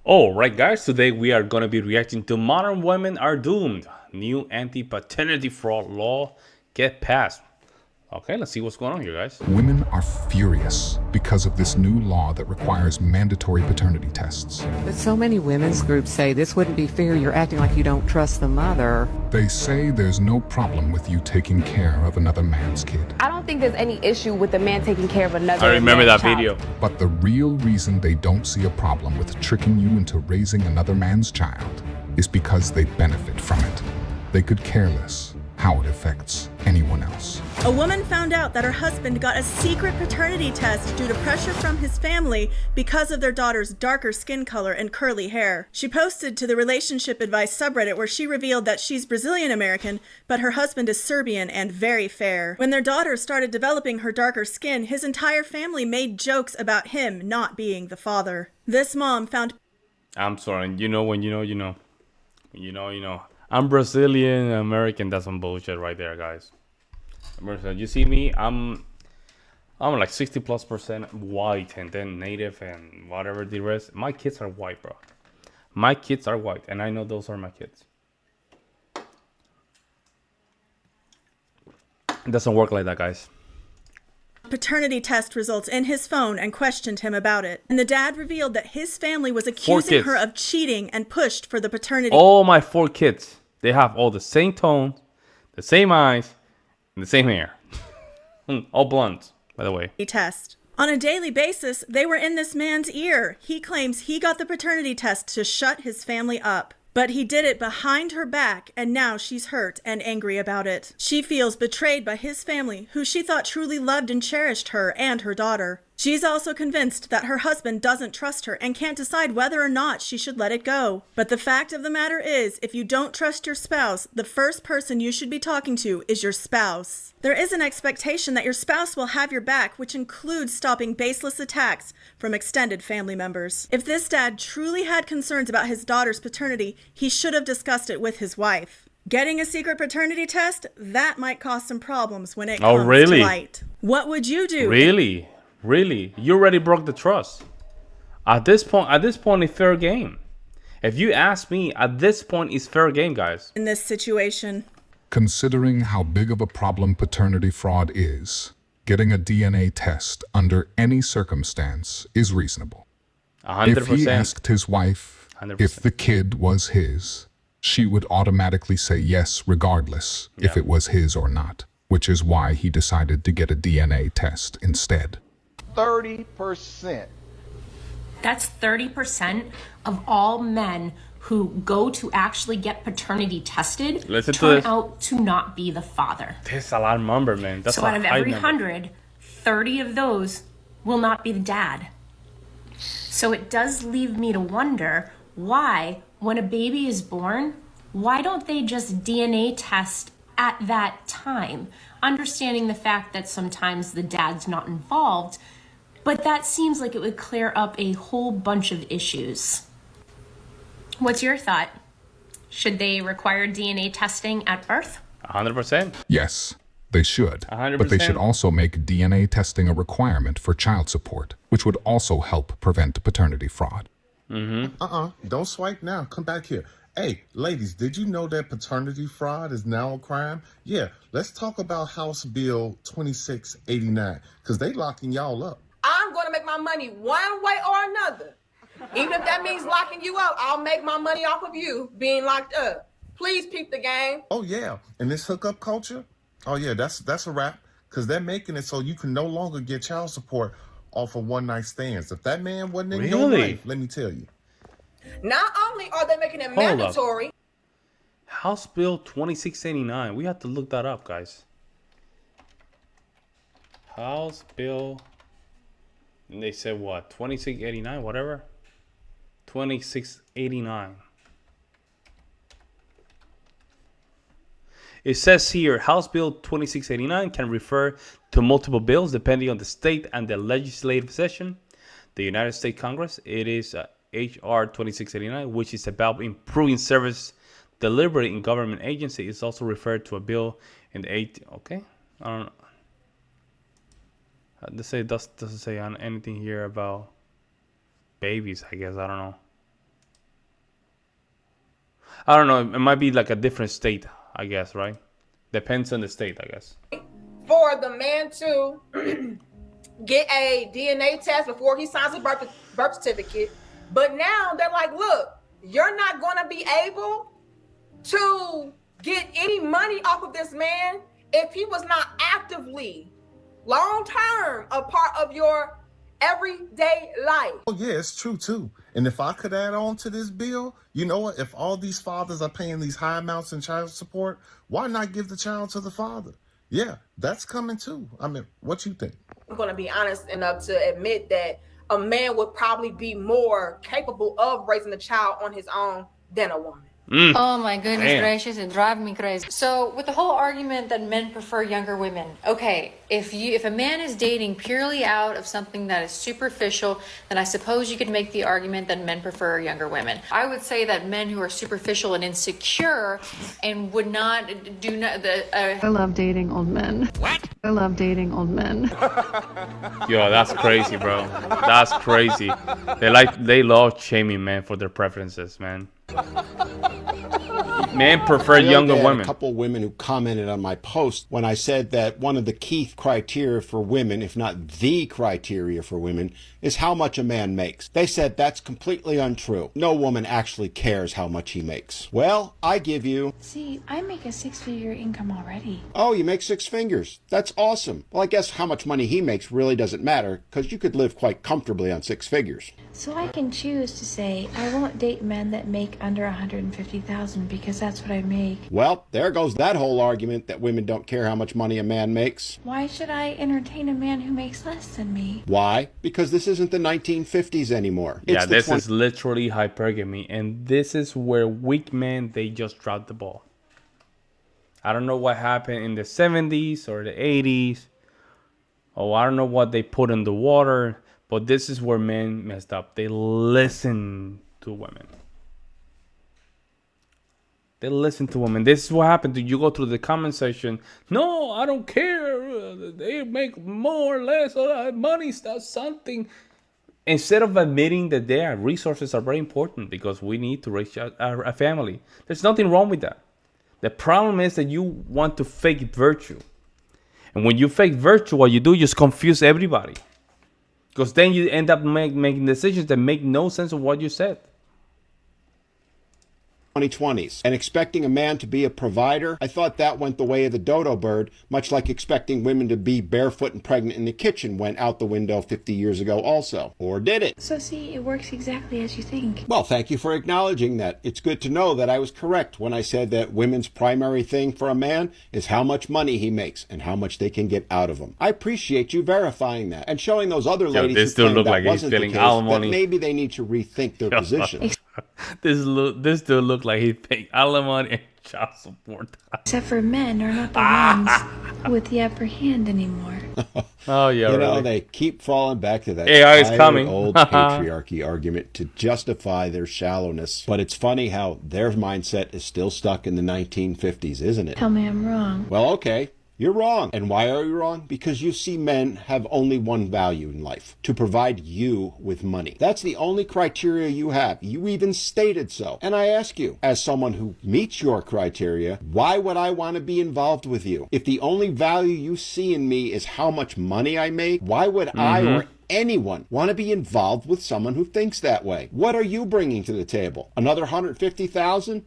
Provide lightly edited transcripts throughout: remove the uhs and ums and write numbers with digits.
All right, guys, today we are going to be reacting to Modern Women Are Doomed. New anti-paternity fraud law get passed. Okay, let's see what's going on here, guys. Women are furious because of this new law that requires mandatory paternity tests. But so many women's groups say this wouldn't be fair. You're acting like you don't trust the mother. They say there's no problem with you taking care of another man's kid. I don't think there's any issue with a man taking care of another. I remember that man's video. child. But the real reason they don't see a problem with tricking you into raising another man's child is because they benefit from it. They could care less how it affects anyone else. A woman found out that her husband got a secret paternity test due to pressure from his family because of their daughter's darker skin color and curly hair. She posted to the relationship advice subreddit where she revealed that she's Brazilian American, but her husband is Serbian and very fair. When their daughter started developing her darker skin, his entire family made jokes about him not being the father. This mom found... I'm sorry, you know when you know, you know. You know. I'm Brazilian American. That's some bullshit right there, guys. You see me, I'm like 60+% white and then native and whatever the rest. My kids are white, bro. My kids are white, and I know those are my kids. It doesn't work like that, guys. paternity test results in his phone and questioned him about it. And the dad revealed that his family was accusing her of cheating and pushed for the paternity. All my 4 kids, they have all the same tones, the same eyes, and the same hair. All blondes, by the way. Test. On a daily basis, they were in this man's ear. He claims he got the paternity test to shut his family up. But he did it behind her back, and now she's hurt and angry about it. She feels betrayed by his family, who she thought truly loved and cherished her and her daughter. She's also convinced that her husband doesn't trust her and can't decide whether or not she should let it go. But the fact of the matter is, if you don't trust your spouse, the first person you should be talking to is your spouse. There is an expectation that your spouse will have your back, which includes stopping baseless attacks from extended family members. If this dad truly had concerns about his daughter's paternity, he should have discussed it with his wife. Getting a secret paternity test, that might cause some problems when it comes to light. What would you do? Really? You already broke the trust. At this point, it's fair game. If you ask me, at this point, it's fair game, guys. In this situation. Considering how big of a problem paternity fraud is, getting a DNA test under any circumstance is reasonable. 100%. If he asked his wife 100%. if the kid was his, she would automatically say yes regardless if it was his or not, which is why he decided to get a DNA test instead. 30%. That's 30% of all men who go to actually get paternity tested turn out to not be the father. That's a lot of number, man. That's so out of every 100, 30 of those will not be the dad. So it does leave me to wonder why, when a baby is born, why don't they just DNA test at that time? Understanding the fact that sometimes the dad's not involved, but that seems like it would clear up a whole bunch of issues. What's your thought? Should they require DNA testing at birth? 100%. Yes, they should. 100%. But they should also make DNA testing a requirement for child support, which would also help prevent paternity fraud. Don't swipe now. Come back here. Hey, ladies, did you know that paternity fraud is now a crime? Yeah, let's talk about House Bill 2689, because they locking y'all up. I'm going to make my money one way or another. Even if that means locking you up, I'll make my money off of you being locked up. Please peep the game. Oh, yeah. And this hookup culture? Oh, yeah, that's a wrap. Because they're making it so you can no longer get child support off of one-night stands. If that man wasn't in your life, let me tell you. Not only are they making it mandatory. House Bill 2689. We have to look that up, guys. House Bill... And they said what? 2689, whatever. 2689. It says here, House Bill 2689 can refer to multiple bills depending on the state and the legislative session. The United States Congress, it is HR 2689, which is about improving service delivery in government agency. It's also referred to a bill in the 8. Okay, I don't know. Doesn't say anything here about babies, I guess. I don't know. I don't know. It might be like a different state, I guess, right? Depends on the state, I guess. For the man to get a DNA test before he signs a birth certificate. But now they're like, look, you're not going to be able to get any money off of this man if he was not actively, long term, a part of your everyday life. Oh, yeah, it's true, too. And if I could add on to this bill, you know what? If all these fathers are paying these high amounts in child support, why not give the child to the father? Yeah, that's coming, too. I mean, what you think? I'm going to be honest enough to admit that a man would probably be more capable of raising a child on his own than a woman. Oh my goodness gracious, it drives me crazy. So with the whole argument that men prefer younger women, okay, if a man is dating purely out of something that is superficial, then I suppose you could make the argument that men prefer younger women. I would say that men who are superficial and insecure and would not do not I love dating old men. What? I love dating old men. Yo, that's crazy, bro. That's crazy. They love shaming men for their preferences, man. Men prefer younger women. A couple of women who commented on my post when I said that one of the key criteria for women, if not the criteria for women, is how much a man makes. They said that's completely untrue. No woman actually cares how much he makes. Well, I give you... See, I make a 6-figure income already. Oh, you make 6 figures. That's awesome. Well, I guess how much money he makes really doesn't matter, because you could live quite comfortably on 6 figures. So I can choose to say, I won't date men that make under $150,000 because that's what I make. Well, there goes that whole argument that women don't care how much money a man makes. Why should I entertain a man who makes less than me? Why? Because this isn't the 1950s anymore. Yeah, this is literally hypergamy, and this is where weak men, they just drop the ball. I don't know what happened in the 70s or the 80s. Oh, I don't know what they put in the water, but this is where men messed up. They listen to women. They listen to women. This is what happened. You go through the comment section. No, I don't care. They make more or less. Money does something. Instead of admitting that their resources are very important because we need to raise a family. There's nothing wrong with that. The problem is that you want to fake virtue. And when you fake virtue, what you do, you just confuse everybody. Because then you end up making decisions that make no sense of what you said. 2020s. And expecting a man to be a provider, I thought that went the way of the dodo bird, much like expecting women to be barefoot and pregnant in the kitchen went out the window 50 years ago also. Or did it? So see, it works exactly as you think. Well, thank you for acknowledging that. It's good to know that I was correct when I said that women's primary thing for a man is how much money he makes and how much they can get out of him. I appreciate you verifying that and showing those other ladies this still look that like wasn't he's the feeling case, alimony. that maybe they need to rethink their position. This dude look like he's paying alimony and child support. Except for men are not the ones with the upper hand anymore. Oh yeah, you know, really. they keep falling back to that AI is coming. old patriarchy argument to justify their shallowness. But it's funny how their mindset is still stuck in the 1950s, isn't it? Tell me I'm wrong. Well, okay. You're wrong. And why are you wrong? Because you see men have only one value in life, to provide you with money. That's the only criteria you have. You even stated so. And I ask you, as someone who meets your criteria, why would I want to be involved with you? If the only value you see in me is how much money I make, why would I or anyone want to be involved with someone who thinks that way? What are you bringing to the table? Another 150,000?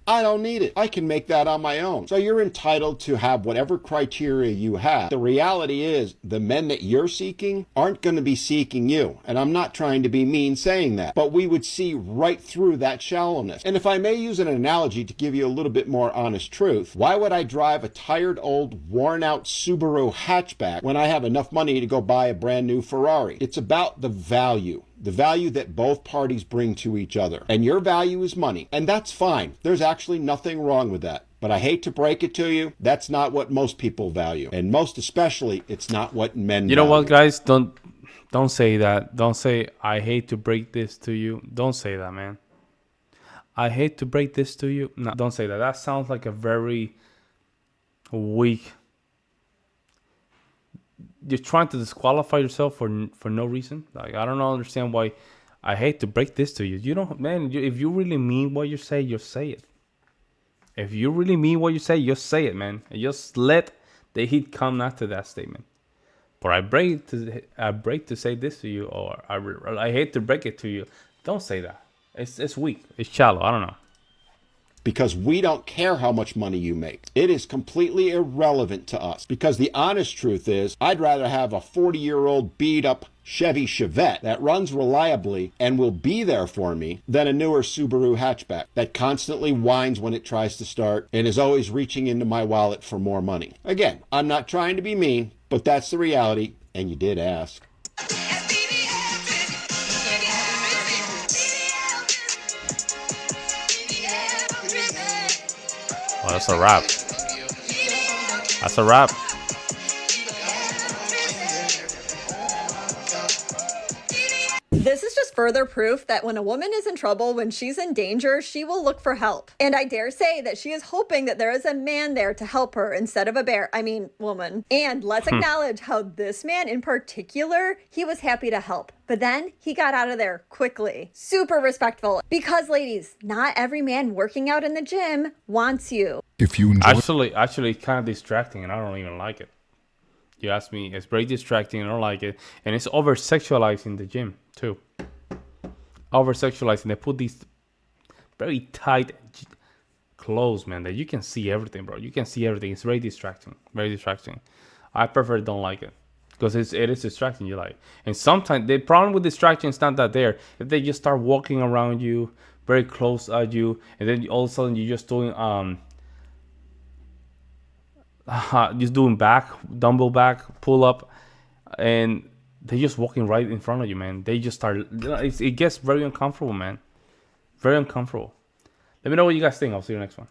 I don't need it. I can make that on my own. So you're entitled to have whatever criteria you have. The reality is the men that you're seeking aren't going to be seeking you. And I'm not trying to be mean saying that, but we would see right through that shallowness. And if I may use an analogy to give you a little bit more honest truth, why would I drive a tired old worn out Subaru hatchback when I have enough money to go buy a brand new Ferrari? It's about the value. The value that both parties bring to each other. And your value is money. And that's fine. There's actually nothing wrong with that. But I hate to break it to you, that's not what most people value. And most especially, it's not what men value. You know what, guys? Don't say that. Don't say, I hate to break this to you. Don't say that, man. I hate to break this to you. No, don't say that. That sounds like a very weak... You're trying to disqualify yourself for no reason. Like, I don't understand why. I hate to break this to you. You don't, man. If you really mean what you say, just say it. If you really mean what you say, just say it, man. And just let the heat come after that statement. But I break to say this to you, or I hate to break it to you. Don't say that. It's weak. It's shallow. I don't know. Because we don't care how much money you make. It is completely irrelevant to us. Because the honest truth is, I'd rather have a 40-year-old beat-up Chevy Chevette that runs reliably and will be there for me than a newer Subaru hatchback that constantly whines when it tries to start and is always reaching into my wallet for more money. Again, I'm not trying to be mean, but that's the reality, and you did ask. Oh, that's a wrap. That's a wrap. This is just further proof that when a woman is in trouble, when she's in danger, she will look for help. And I dare say that she is hoping that there is a man there to help her instead of a bear. I mean, woman. And let's acknowledge how this man in particular, he was happy to help. But then he got out of there quickly. Super respectful. Because ladies, not every man working out in the gym wants you. If you enjoy Actually, it's kind of distracting, and I don't even like it. You ask me, it's very distracting, and I don't like it. And it's over-sexualizing the gym, too. Over-sexualizing. They put these very tight clothes, man, that you can see everything, bro. You can see everything. It's very distracting. Very distracting. I prefer don't like it. Because it is distracting you, like. And sometimes, the problem with distraction is not that there. If they just start walking around you, very close at you, and then all of a sudden you're just doing, dumbbell back, pull up, and they're just walking right in front of you, man. They just start, it gets very uncomfortable, man. Very uncomfortable. Let me know what you guys think. I'll see you next one.